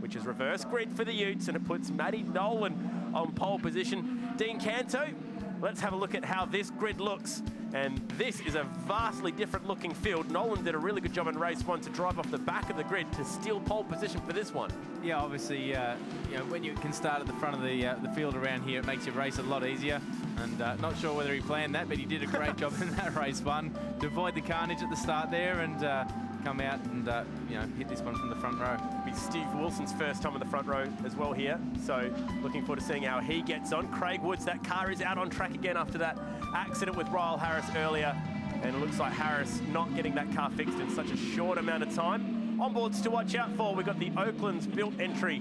which is reverse grid for the Utes, and it puts Matty Nolan on pole position. Dean Canto, let's have a look at how this grid looks. And this is a vastly different looking field. Nolan did a really good job in race 1 to drive off the back of the grid to steal pole position for this one. Yeah, obviously, you know, when you can start at the front of the field around here, it makes your race a lot easier. And not sure whether he planned that, but he did a great job in that race 1 to avoid the carnage at the start there and come out and you know, hit this one from the front row. It'll be Steve Wilson's first time in the front row as well here, so looking forward to seeing how he gets on. Craig Woods, that car is out on track again after that accident with Ryle Harris earlier, and it looks like Harris not getting that car fixed in such a short amount of time. Onboards to watch out for, we've got the Oakland's built entry.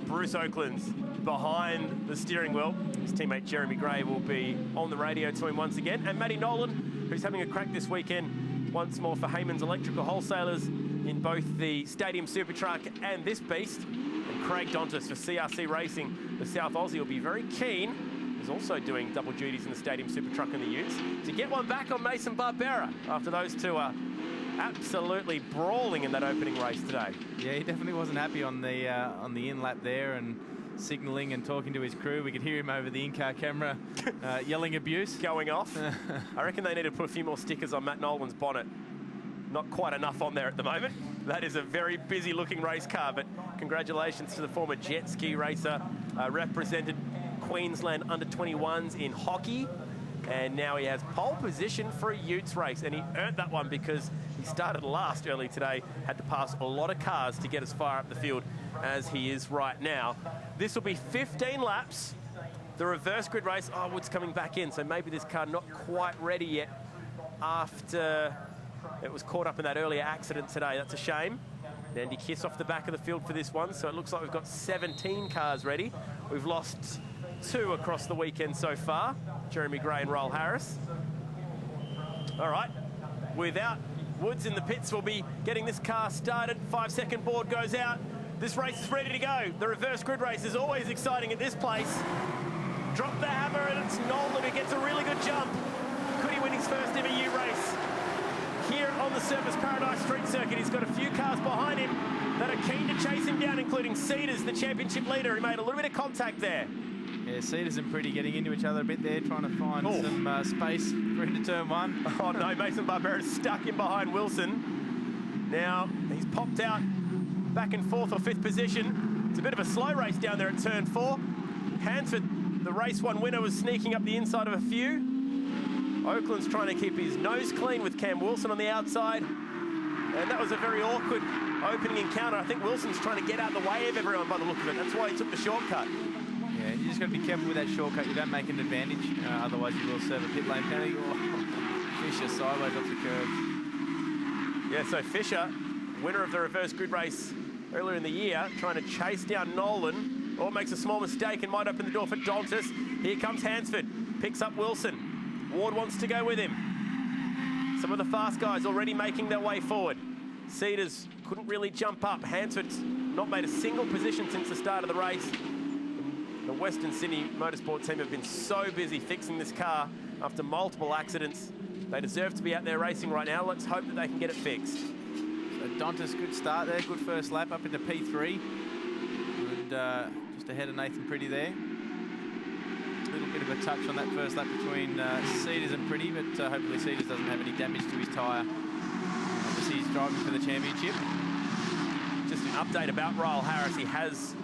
Bruce Oakland's behind the steering wheel. His teammate Jeremy Gray will be on the radio to him once again, and Matty Nolan, who's having a crack this weekend once more for Heyman's Electrical Wholesalers in both the Stadium Super Truck and this beast. And Craig Dontis for CRC Racing, the South Aussie, will be very keen. He's also doing double duties in the Stadium Super Truck and the Utes to get one back on Mason Barbera after those two are absolutely brawling in that opening race today. Yeah, he definitely wasn't happy on the in lap there and signalling and talking to his crew. We could hear him over the in-car camera yelling abuse. Going off. I reckon they need to put a few more stickers on Matt Nolan's bonnet. Not quite enough on there at the moment. That is a very busy looking race car, but congratulations to the former jet ski racer, represented Queensland under-21s in hockey, and now he has pole position for a Utes race, and he earned that one because he started last early today, had to pass a lot of cars to get as far up the field as he is right now. This will be 15 laps. The reverse grid race, oh, Wood's coming back in, so maybe this car not quite ready yet after it was caught up in that earlier accident today. That's a shame. Andy Kiss off the back of the field for this one, so it looks like we've got 17 cars ready. We've lost 2 across the weekend so far, Jeremy Gray and Ryle Harris. All right, without Woods in the pits, we'll be getting this car started. 5-second board goes out. This race is ready to go. The reverse grid race is always exciting at this place. Drop the hammer, and it's Nolan who gets a really good jump. Could he win his first ever U race here on the Surfers Paradise Street Circuit? He's got a few cars behind him that are keen to chase him down, including Cedars, the championship leader, who made a little bit of contact there. Yeah, Cedars and Pretty getting into each other a bit there, trying to find some space for into turn 1. Oh no, Mason Barbera's stuck in behind Wilson. Now he's popped out back in 4th or 5th position. It's a bit of a slow race down there at turn 4. Hansford, the race 1 winner, was sneaking up the inside of a few. Oakland's trying to keep his nose clean with Cam Wilson on the outside. And that was a very awkward opening encounter. I think Wilson's trying to get out of the way of everyone by the look of it. That's why he took the shortcut. Yeah, you just got to be careful with that shortcut. You don't make an advantage, otherwise you will serve a pit lane penalty. Fisher sideways off the curb. Yeah, so Fisher, winner of the reverse grid race earlier in the year, trying to chase down Nolan. Or makes a small mistake and might open the door for Dontis. Here comes Hansford, picks up Wilson. Ward wants to go with him. Some of the fast guys already making their way forward. Cedars couldn't really jump up. Hansford's not made a single position since the start of the race. The Western Sydney Motorsport team have been so busy fixing this car after multiple accidents. They deserve to be out there racing right now. Let's hope that they can get it fixed. So Dontis, good start there, good first lap up into P3. And just ahead of Nathan Pretty there. A little bit of a touch on that first lap between Cedars and Pretty, but hopefully Cedars doesn't have any damage to his tyre. Obviously he's driving for the championship. Just an update about Ryle Harris. He has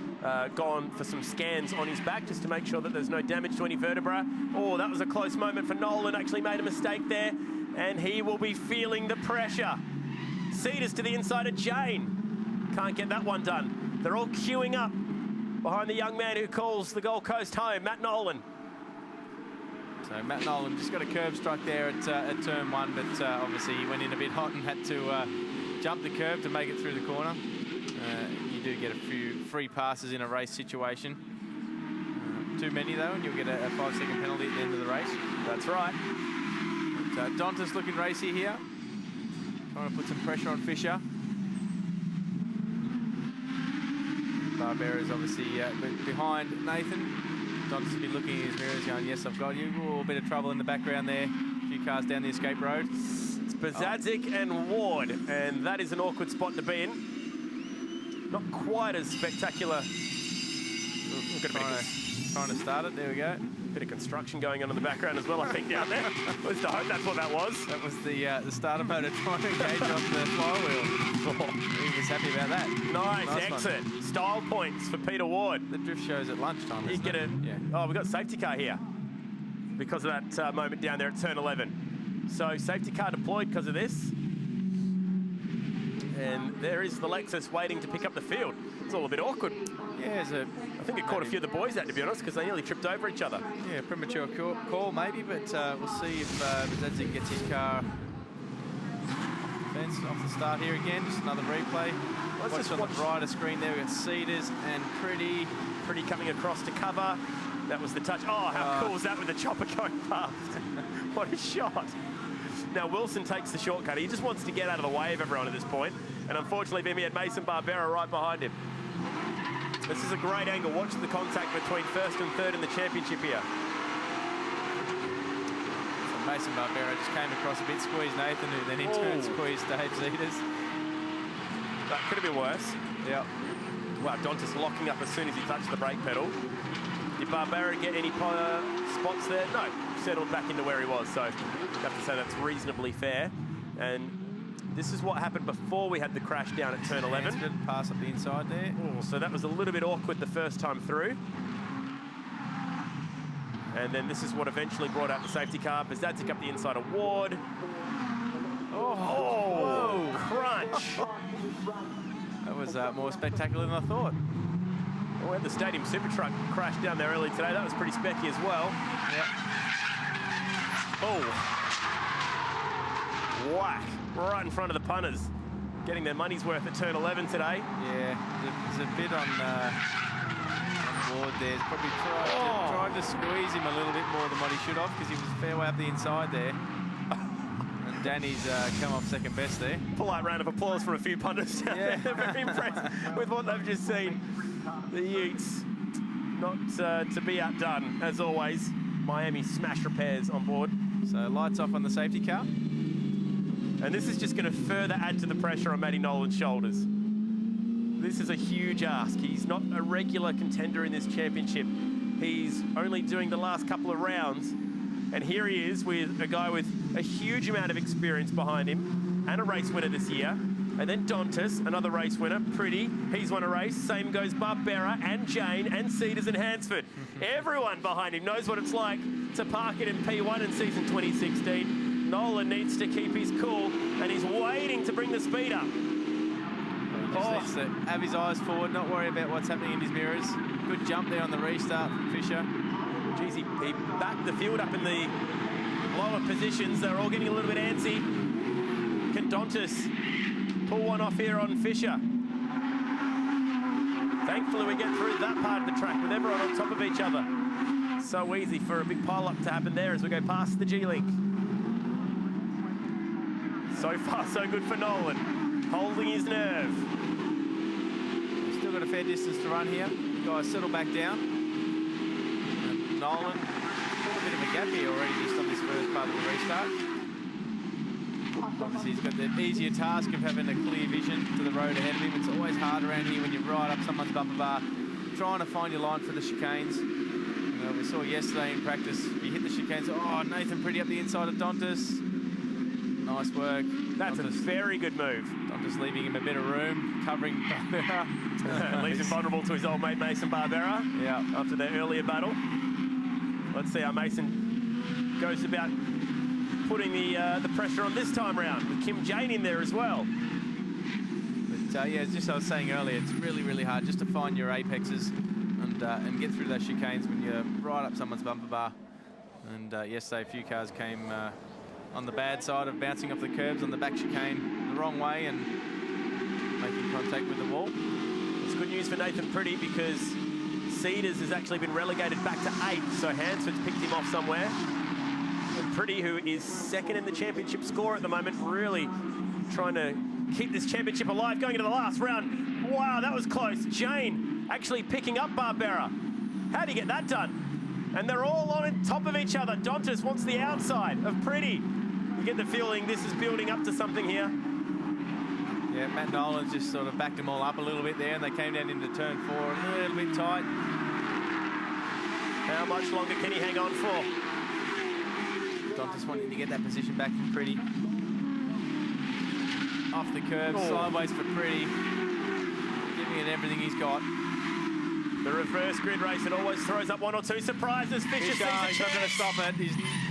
gone for some scans on his back just to make sure that there's no damage to any vertebra. Oh, that was a close moment for Nolan. Actually made a mistake there, and he will be feeling the pressure. Cedars to the inside of Jane. Can't get that one done. They're all queuing up behind the young man who calls the Gold Coast home, Matt Nolan. So Matt Nolan just got a curb strike there at turn 1, but obviously he went in a bit hot and had to jump the curb to make it through the corner. You do get a few free passes in a race situation. Too many though, and you'll get a 5-second penalty at the end of the race. That's right. But, Dontis looking racy here. Trying to put some pressure on Fisher. Barbera is obviously behind Nathan. Dontis will be looking in his mirrors going, yes, I've got you. Oh, a bit of trouble in the background there. A few cars down the escape road. It's Bazadzik and Ward, and that is an awkward spot to be in. Not quite as spectacular. Trying to start it. There we go. Bit of construction going on in the background as well, I think, down there. At least I hope that's what that was. That was the starter motor trying to engage on the flywheel. He was happy about that. Nice exit. One. Style points for Peter Ward. The drift show's at lunchtime, isn't it? Yeah. Oh, we've got safety car here because of that moment down there at turn 11. So safety car deployed because of this. And there is the Lexus waiting to pick up the field. It's all a bit awkward. Yeah, I think it caught a few of the boys out, to be honest, because they nearly tripped over each other. Yeah, premature call maybe, but we'll see if Zadzik gets his car fence off the start here again. Just another replay. Watch on the brighter screen there. We've got Cedars and Pretty. Pretty coming across to cover. That was the touch. Oh, how cool is that with the chopper going past? What a shot. Now, Wilson takes the shortcut. He just wants to get out of the way of everyone at this point. And unfortunately, Vimy had Mason Barbera right behind him. This is a great angle. Watch the contact between first and third in the championship here. So Mason Barbera just came across a bit, squeezed Nathan, who then in turn squeezed Dave Cedars. That could have been worse. Yep. Wow, Dontas locking up as soon as he touched the brake pedal. Did Barbera get any spots there? No, settled back into where he was. So I have to say that's reasonably fair. And this is what happened before we had the crash down at turn 11. Pass up the inside there. Oh, so that was a little bit awkward the first time through. And then this is what eventually brought out the safety car. Bazadzik up the inside of Ward. Oh, crunch. That was more spectacular than I thought. We had the Stadium Super Truck crash down there early today. That was pretty specky as well. Yep. Oh. Whack. Right in front of the punters. Getting their money's worth at turn 11 today. Yeah, there's a bit on Ward there. He's probably tried to squeeze him a little bit more than what he should have because he was a fair way up the inside there. And Danny's come off second best there. Polite round of applause from a few punters down there. They're very impressed with what they've just seen. The Utes not to be outdone, as always. Miami smash repairs on board. So lights off on the safety car. And this is just going to further add to the pressure on Matty Nolan's shoulders. This is a huge ask. He's not a regular contender in this championship. He's only doing the last couple of rounds. And here he is with a guy with a huge amount of experience behind him and a race winner this year. And then Dontas, another race winner, Pretty. He's won a race. Same goes Barbera and Jane and Cedars and Hansford. Everyone behind him knows what it's like to park it in P1 in season 2016. Nolan needs to keep his cool, and he's waiting to bring the speed up. He just needs to have his eyes forward, not worry about what's happening in his mirrors. Good jump there on the restart from Fisher. Geez, he backed the field up in the lower positions. They're all getting a little bit antsy. Can Dontas pull one off here on Fisher? Thankfully, we get through that part of the track with everyone on top of each other. So easy for a big pile-up to happen there as we go past the G-Link. So far, so good for Nolan, holding his nerve. Still got a fair distance to run here. The guys settle back down. And Nolan, a bit of a gap here already just on this first part of the restart. Obviously, he's got the easier task of having a clear vision to the road ahead of him. It's always hard around here when you're right up someone's bumper bar, trying to find your line for the chicanes. You know, we saw yesterday in practice, if you hit the chicanes, oh, Nathan Pretty up the inside of Dontas. Nice work. That's a very good move. Dontas leaving him a bit of room, covering Barbera. Leaves him vulnerable to his old mate Mason Barbera. Yeah. After their earlier battle. Let's see how Mason goes about putting the pressure on this time round with Kim Jane in there as well. But yeah, just as I was saying earlier, it's really, really hard just to find your apexes and get through those chicanes when you're right up someone's bumper bar. And yesterday, a few cars came on the bad side of bouncing off the curbs on the back chicane the wrong way and making contact with the wall. It's good news for Nathan Pretty because Cedars has actually been relegated back to 8th, so Hansford's picked him off somewhere. And Pretty, who is second in the championship score at the moment, really trying to keep this championship alive going into the last round. Wow, that was close. Jane actually picking up Barbera. How do you get that done? And they're all on top of each other. Dontas wants the outside of Pretty. You get the feeling this is building up to something here. Yeah, Matt Nolan just sort of backed them all up a little bit there, and they came down into turn 4 a little bit tight. How much longer can he hang on for? Dontas wanting to get that position back for Pretty. Off the curb, sideways for Pretty. Giving it everything he's got. The reverse grid race, it always throws up one or two surprises. Fisher sees a chance. He's not going to stop it.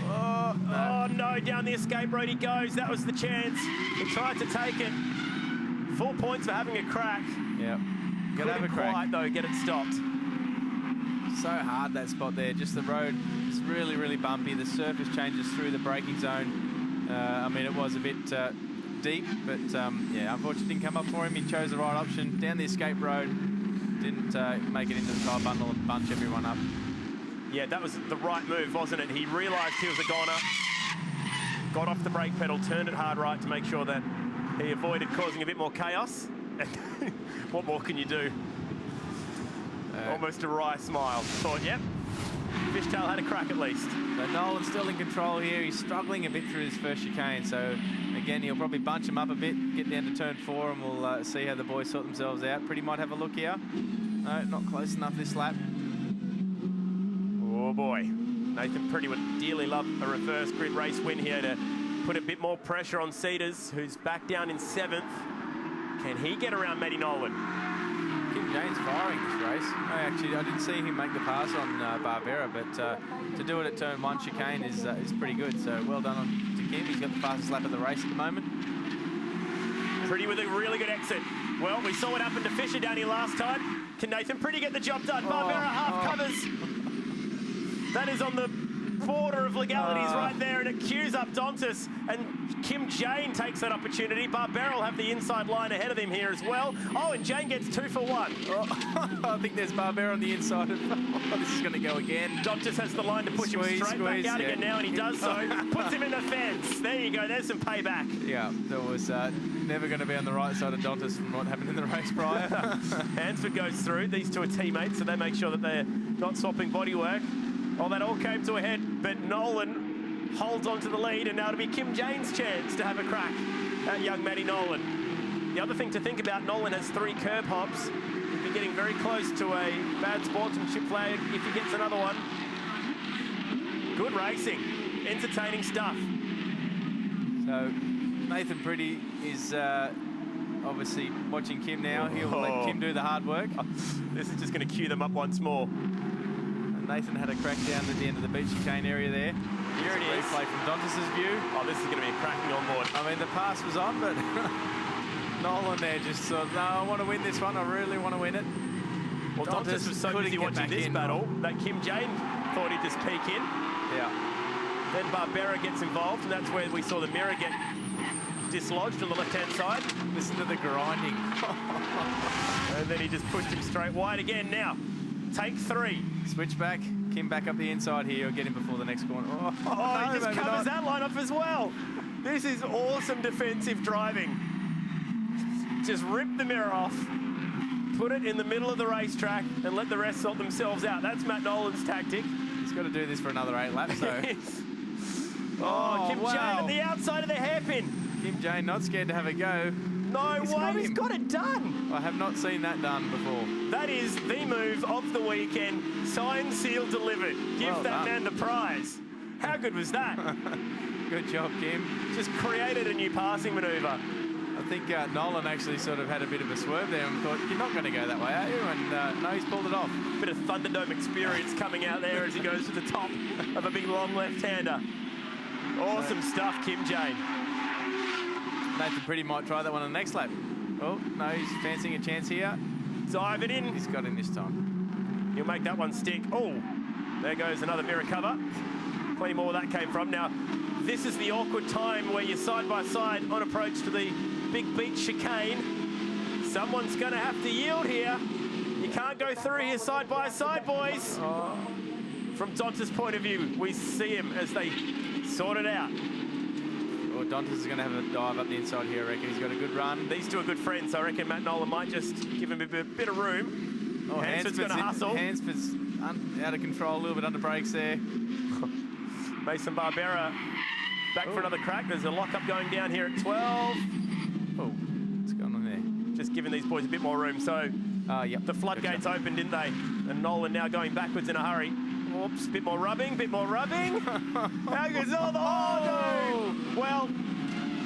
Oh, no, down the escape road he goes. That was the chance. He tried to take it. 4 points for having a crack. Yeah. Got to have a crack. Quite, though, get it stopped. So hard, that spot there. Just the road is really, really bumpy. The surface changes through the braking zone. I mean, it was a bit deep, but yeah, unfortunately didn't come up for him. He chose the right option. Down the escape road. Didn't make it into the tyre bundle and bunch everyone up. Yeah, that was the right move, wasn't it? He realised he was a goner, got off the brake pedal, turned it hard right to make sure that he avoided causing a bit more chaos. What more can you do? Almost a wry smile. Thought, yep, Fishtail had a crack at least. So Nolan's still in control here. He's struggling a bit through his first chicane. So again, he'll probably bunch him up a bit, get down to turn 4, and we'll see how the boys sort themselves out. Pretty might have a look here. No, not close enough this lap. Oh boy, Nathan Pretty would dearly love a reverse grid race win here to put a bit more pressure on Cedars, who's back down in 7th. Can he get around Matty Nolan? Kim Jane's firing this race. I didn't see him make the pass on Barbera, but to do it at turn 1 chicane is pretty good. So well done to Kim. He's got the fastest lap of the race at the moment. Pretty with a really good exit. Well, we saw what happened to Fisher down here last time. Can Nathan Pretty get the job done? Barbera half covers. That is on the border of legalities right there, and it queues up Dontas, and Kim Jane takes that opportunity. Barbera will have the inside line ahead of him here as well. Oh, and Jane gets 2 for 1. I think there's Barbera on the inside. This is going to go again. Dontas has the line to push him straight back out again now, and he does so. Puts him in the fence. There you go. There's some payback. Yeah, there was never going to be on the right side of Dontas from what happened in the race prior. Hansford goes through. These two are teammates, so they make sure that they're not swapping bodywork. Oh, that all came to a head, but Nolan holds on to the lead, and now it'll be Kim Jane's chance to have a crack at young Matty Nolan. The other thing to think about, Nolan has 3 curb hops. He'll be getting very close to a bad sportsmanship flag if he gets another one. Good racing, entertaining stuff. So Nathan Pretty is obviously watching Kim now. He'll let Kim do the hard work. This is just going to cue them up once more. Nathan had a crack down at the end of the beach chicane area there. Here it is. Replay from Dontas' view. Oh, this is going to be a cracking on board. I mean, the pass was on, but Nolan there just thought, no, I want to win this one. I really want to win it. Well, Dontas was so busy watching this battle that Kim Jane thought he'd just peek in. Yeah. Then Barbera gets involved, and that's where we saw the mirror get dislodged on the left-hand side. Listen to the grinding. And then he just pushed him straight wide again. Now, take 3. Switch back. Kim back up the inside here. Or get him before the next corner. Oh, no, he just covers that line off as well. This is awesome defensive driving. Just rip the mirror off, put it in the middle of the racetrack, and let the rest sort themselves out. That's Matt Nolan's tactic. He's got to do this for another 8 laps, though. Kim Jane at the outside of the hairpin. Kim Jane not scared to have a go. No way, he's got it done. I have not seen that done before. That is the move of the weekend. Signed, sealed, delivered. Give that man the prize. How good was that? Good job, Kim. Just created a new passing manoeuvre. I think Nolan actually sort of had a bit of a swerve there and thought, you're not going to go that way, are you? And no, he's pulled it off. Bit of Thunderdome experience coming out there as he goes to the top of a big long left-hander. Awesome stuff, Kim Jane. Nathan Pretty might try that one on the next lap. Oh, no, he's fancying a chance here. Dive it in. He's got in this time. He'll make that one stick. Oh, there goes another mirror cover. Plenty more where that came from. Now, this is the awkward time where you're side by side on approach to the big beach chicane. Someone's going to have to yield here. You can't go through here side by side, boys. From Dontas' point of view, we see him as they sort it out. Well, Dontas is going to have a dive up the inside here, I reckon. He's got a good run. These two are good friends, so I reckon Matt Nolan might just give him a bit of room. Oh, Hansford's going to hustle. Hansford's out of control, a little bit under brakes there. Mason Barbera back for another crack. There's a lock-up going down here at 12. Oh, what's going on giving these boys a bit more room. So yep. the floodgates opened, didn't they? And Nolan now going backwards in a hurry. Oops, bit more rubbing, bit more rubbing. How goes all the... Oh, no! Well,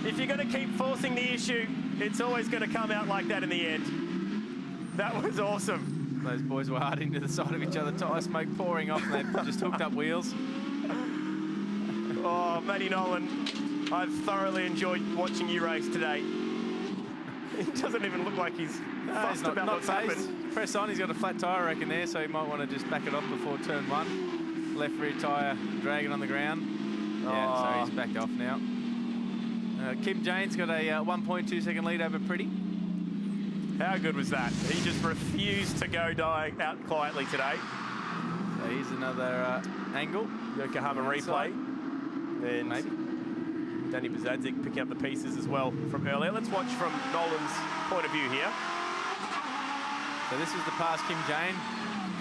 if you're going to keep forcing the issue, it's always going to come out like that in the end. That was awesome. Those boys were hard into the side of each other. Tyre smoke pouring off, and they just hooked up wheels. Oh, Matty Nolan, I've thoroughly enjoyed watching you race today. He doesn't even look like he's fussed about what's happened. Press on, he's got a flat tyre, I reckon, there, so he might want to just back it off before turn 1. Left rear tyre dragging on the ground. Yeah, so he's backed off now. Kim Jane's got a 1.2 second lead over Pretty. How good was that? He just refused to go out quietly today. So here's another angle. Yokohama replay. And maybe Danny Bazadzik picking up the pieces as well from earlier. Let's watch from Nolan's point of view here. So this was the pass Kim Jane.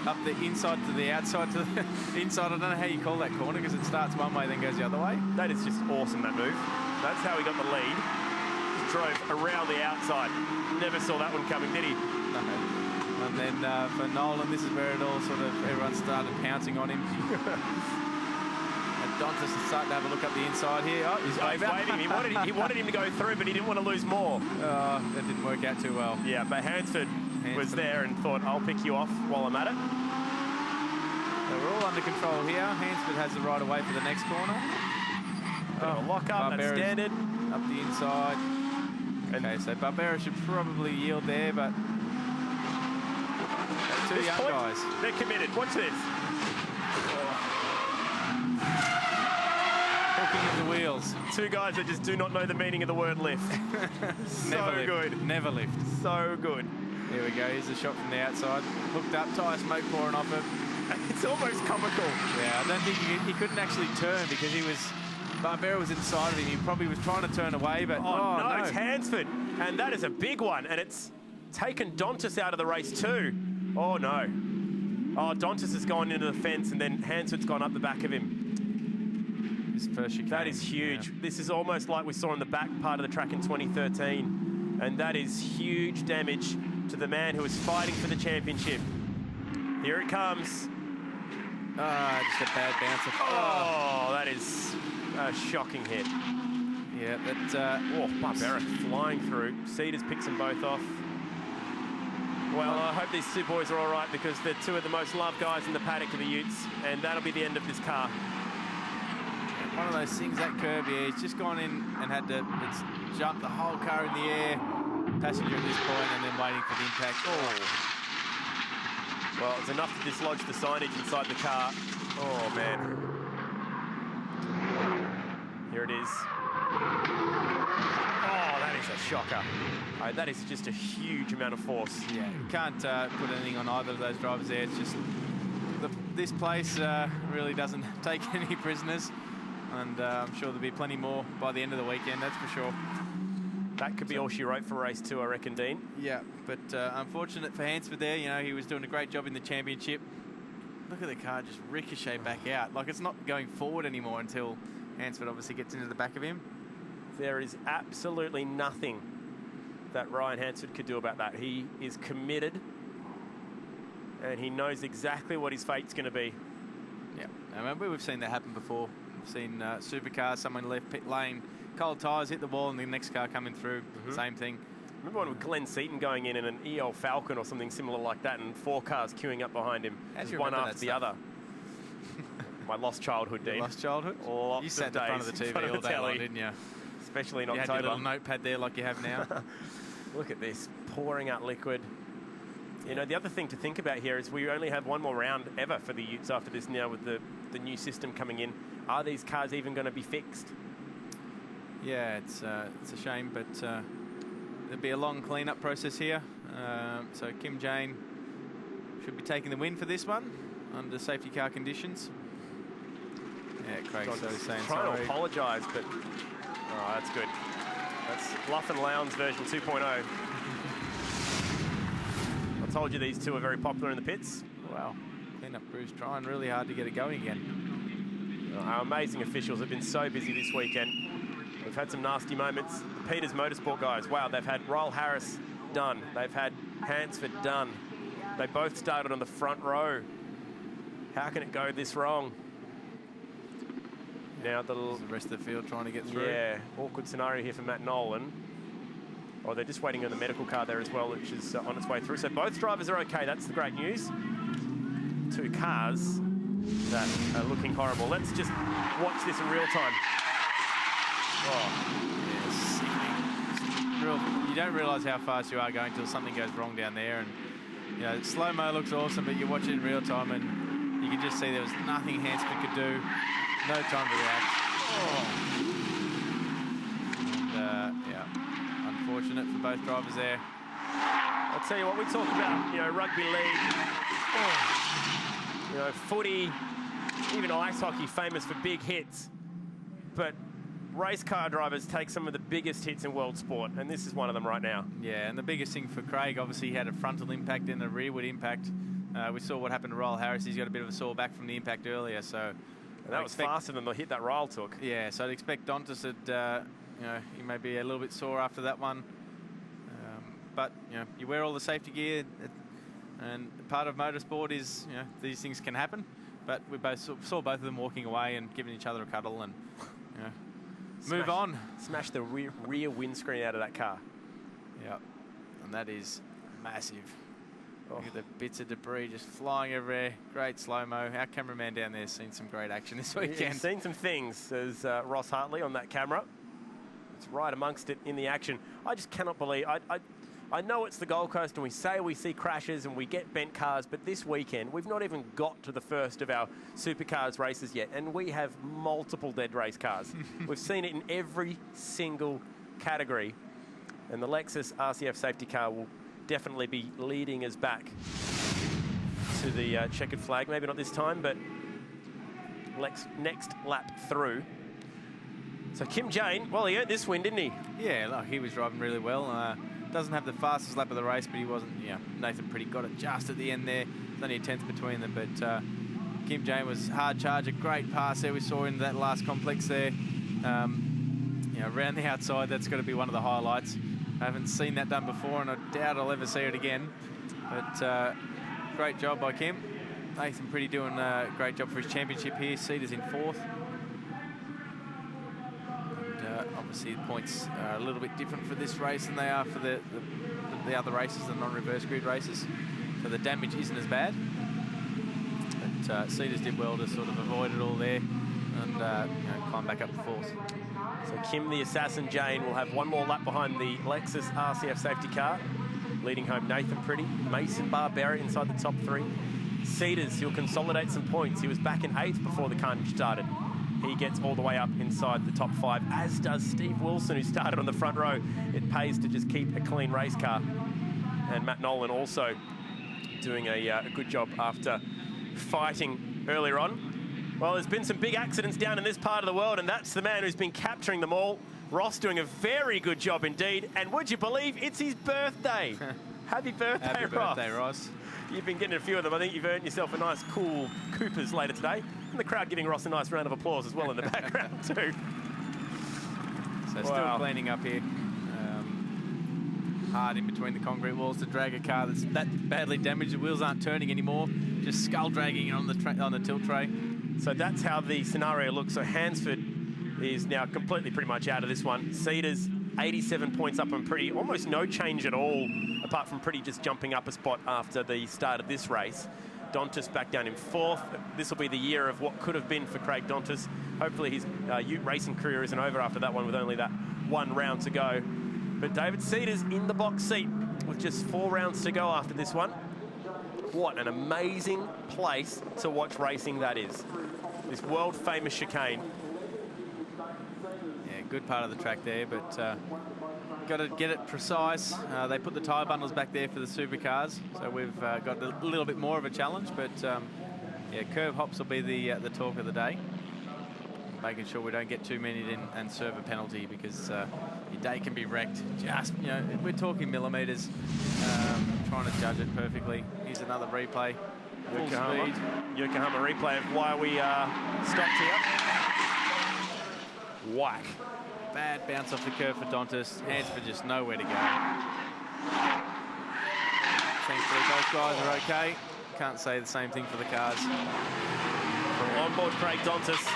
Up the inside to the outside to the inside. I don't know how you call that corner because it starts one way then goes the other way. That is just awesome, that move. That's how he got the lead. Just drove around the outside. Never saw that one coming, did he? No. And then for Nolan, this is where it all sort of, everyone started pouncing on him. And Dontas is starting to have a look up the inside here. Oh, he's waving. He wanted him to go through, but he didn't want to lose more. That didn't work out too well. Yeah, but Hansford was there and thought, I'll pick you off while I'm at it. So we're all under control here. Hansford has the right of way for the next corner. Lock up, that's standard. Up the inside. Okay, so Barbera should probably yield there, but two young guys. They're committed. Watch this. Hooking at the wheels. Two guys that just do not know the meaning of the word lift. So good. Never lift. So good. There we go. Here's a shot from the outside. Hooked up, tyre smoke pouring off him. It's almost comical. Yeah, I don't think he couldn't actually turn because Barbera was inside of him. He probably was trying to turn away, but no, it's Hansford. And that is a big one. And it's taken Dontas out of the race too. Oh, no. Oh, Dontas has gone into the fence and then Hansford's gone up the back of him. His first chicane. That is huge. Yeah. This is almost like we saw in the back part of the track in 2013. And that is huge damage to the man who is fighting for the championship. Here it comes. Just a bad bounce. Oh, that is a shocking hit. Yeah, but Barbera flying through. Cedars picks them both off. Well, I hope these two boys are all right because they're two of the most loved guys in the paddock of the Utes, and that'll be the end of this car. One of those things, that curb, yeah, he's just gone in and had to jump the whole car in the air, passenger at this point, and then waiting for the impact. Oh. Well, it's enough to dislodge the signage inside the car. Oh, man. Here it is. Oh, that is a shocker. That is just a huge amount of force. Yeah, you can't put anything on either of those drivers there. It's just this place really doesn't take any prisoners. And I'm sure there'll be plenty more by the end of the weekend, that's for sure. That could be all she wrote for race 2, I reckon, Dean. Yeah, but unfortunate for Hansford there. You know, he was doing a great job in the championship. Look at the car just ricochet back out. Like, it's not going forward anymore until Hansford obviously gets into the back of him. There is absolutely nothing that Ryan Hansford could do about that. He is committed, and he knows exactly what his fate's going to be. Yeah, I remember we've seen that happen before. We've seen supercars, someone left pit lane, cold tyres, hit the wall, and the next car coming through. Same thing. Remember one with Glenn Seaton going in an EL Falcon or something similar like that, and 4 cars queuing up behind him, just one after the other. My lost childhood, Dean. Your lost childhood? Lots you sat of days in front of the TV all day long, didn't you? Especially in October. October. You had your little notepad there like you have now. Look at this, pouring out liquid. You know, the other thing to think about here is we only have one more round ever for the Utes after this now with the new system coming in. Are these cars even going to be fixed? Yeah, it's a shame, but there'll be a long clean-up process here. So Kim Jane should be taking the win for this one under safety car conditions. Yeah, Craig's saying trying to apologise, but that's good. That's Luff and Lowndes version 2.0. I told you these two are very popular in the pits. Wow, clean-up crew's trying really hard to get it going again. Our amazing officials have been so busy this weekend. We've had some nasty moments. The Peters Motorsport guys, wow, they've had Ryle Harris done. They've had Hansford done. They both started on the front row. How can it go this wrong? Now the rest of the field trying to get through. Yeah, awkward scenario here for Matt Nolan. Oh, they're just waiting on the medical car there as well, which is on its way through. So both drivers are okay. That's the great news. Two cars that are looking horrible. Let's just watch this in real time. Oh. You don't realise how fast you are going until something goes wrong down there. And you know, slow-mo looks awesome, but you watch it in real time and you can just see there was nothing Hansford could do. No time to react. Oh. And, yeah, unfortunate for both drivers there. I'll tell you what, we talk about, you know, rugby league, you know, footy, even ice hockey, famous for big hits. But race car drivers take some of the biggest hits in world sport, and this is one of them right now. Yeah, and the biggest thing for Craig, obviously, he had a frontal impact and a rearward impact. We saw what happened to Ryle Harris. He's got a bit of a sore back from the impact earlier, so... And that was faster than the hit that Ryle took. Yeah, so I'd expect Dontas that, you know, he may be a little bit sore after that one. But, you know, you wear all the safety gear, and part of motorsport is, you know, these things can happen. But we both saw both of them walking away and giving each other a cuddle and, you know, move on. Smash the rear windscreen out of that car. Yeah, and that is massive. Look at the bits of debris just flying everywhere. Great slow-mo. Our cameraman down there has seen some great action this weekend. He's seen some things, says Ross Hartley on that camera. It's right amongst it in the action. I just cannot believe... I know it's the Gold Coast and we say we see crashes and we get bent cars, but this weekend we've not even got to the first of our supercars races yet, and we have multiple dead race cars. We've seen it in every single category, and the Lexus RCF safety car will definitely be leading us back to the checkered flag. Maybe not this time, but next lap through. So Kim Jane, well, he earned this win, didn't he? Yeah, look, he was driving really well. Doesn't have the fastest lap of the race, but he wasn't, you know, Nathan Pretty got it just at the end there. There's only a tenth between them, but Kim Jane was hard charge, a great pass there we saw in that last complex there. You know, around the outside, that's got to be one of the highlights. I haven't seen that done before, and I doubt I'll ever see it again. But great job by Kim. Nathan Pretty doing a great job for his championship here. Cedars in fourth. Obviously, the points are a little bit different for this race than they are for the other races, the non-reverse grid races. So the damage isn't as bad. But Cedars did well to sort of avoid it all there and you know, climb back up to fourth. So Kim the Assassin Jane will have one more lap behind the Lexus RCF safety car, leading home Nathan Pretty, Mason Barbera inside the top three. Cedars, he'll consolidate some points. He was back in eighth before the carnage started. He gets all the way up inside the top five, as does Steve Wilson, who started on the front row. It pays to just keep a clean race car. And Matt Nolan also doing a good job after fighting earlier on. Well, there's been some big accidents down in this part of the world, and that's the man who's been capturing them all. Ross doing a very good job indeed. And would you believe it's his birthday? Happy birthday, Happy Ross. Birthday, Ross. You've been getting a few of them. I think you've earned yourself a nice, cool Coopers later today. And the crowd giving Ross a nice round of applause as well in the background too. So still cleaning up here. Hard in between the concrete walls to drag a car that's that badly damaged. The wheels aren't turning anymore. Just skull dragging it on the tilt tray. So that's how the scenario looks. So Hansford is now completely pretty much out of this one. Cedars 87 points up and Pretty. Almost no change at all, apart from Pretty just jumping up a spot after the start of this race. Dontas back down in fourth. This will be the year of what could have been for Craig Dontas. Hopefully his ute racing career isn't over after that one with only that one round to go. But David Cedars in the box seat with just 4 rounds to go after this one. What an amazing place to watch racing that is. This world-famous chicane. Yeah, good part of the track there, but got to get it precise. They put the tyre bundles back there for the supercars, so we've got a little bit more of a challenge, but yeah, curve hops will be the talk of the day. Making sure we don't get too many in and serve a penalty, because your day can be wrecked. Just, you know, we're talking millimetres, trying to judge it perfectly. Here's another replay. Full speed. Yokohama replay of why we stopped here. Whack. Bad bounce off the curve for Dontas. Hands for just nowhere to go. Thankfully, both guys are okay. Can't say the same thing for the cars. From onboard Craig Dontis.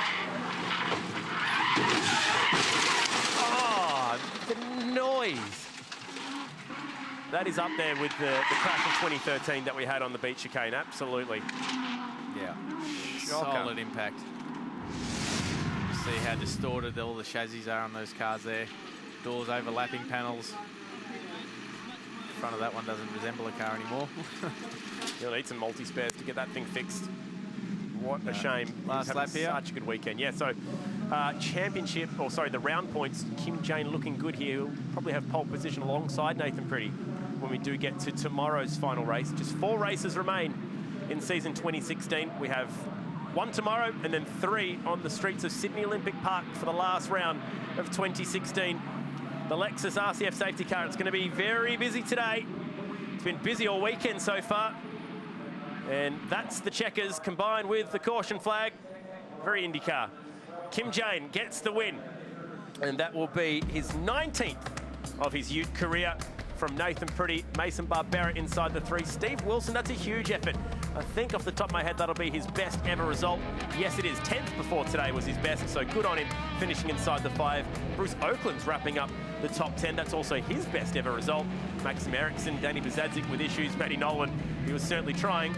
Oh, the noise. That is up there with the crash of 2013 that we had on the beach chicane, absolutely. Yeah, Shocker. solid impact. You see how distorted all the chassis are on those cars there. Doors overlapping panels. The front of that one doesn't resemble a car anymore. You'll need some multi-spares to get that thing fixed. What a shame. Last lap here. Such a good weekend. Yeah, so championship, or sorry, the round points, Kim Jane looking good here. He'll probably have pole position alongside Nathan Pretty when we do get to tomorrow's final race. Just 4 races remain in season 2016. We have 1 tomorrow and then 3 on the streets of Sydney Olympic Park for the last round of 2016. The Lexus RCF safety car, it's going to be very busy today. It's been busy all weekend so far. And that's the checkers combined with the caution flag. Very IndyCar. Kim Jane gets the win. And that will be his 19th of his Ute career. From Nathan Pretty, Mason Barbera inside the 3. Steve Wilson, that's a huge effort. I think off the top of my head, that'll be his best ever result. Yes, it is. 10th before today was his best, so good on him finishing inside the 5. Bruce Oakland's wrapping up the top 10. That's also his best ever result. Maxim Eriksson, Danny Bazadzik with issues. Matty Nolan, he was certainly trying.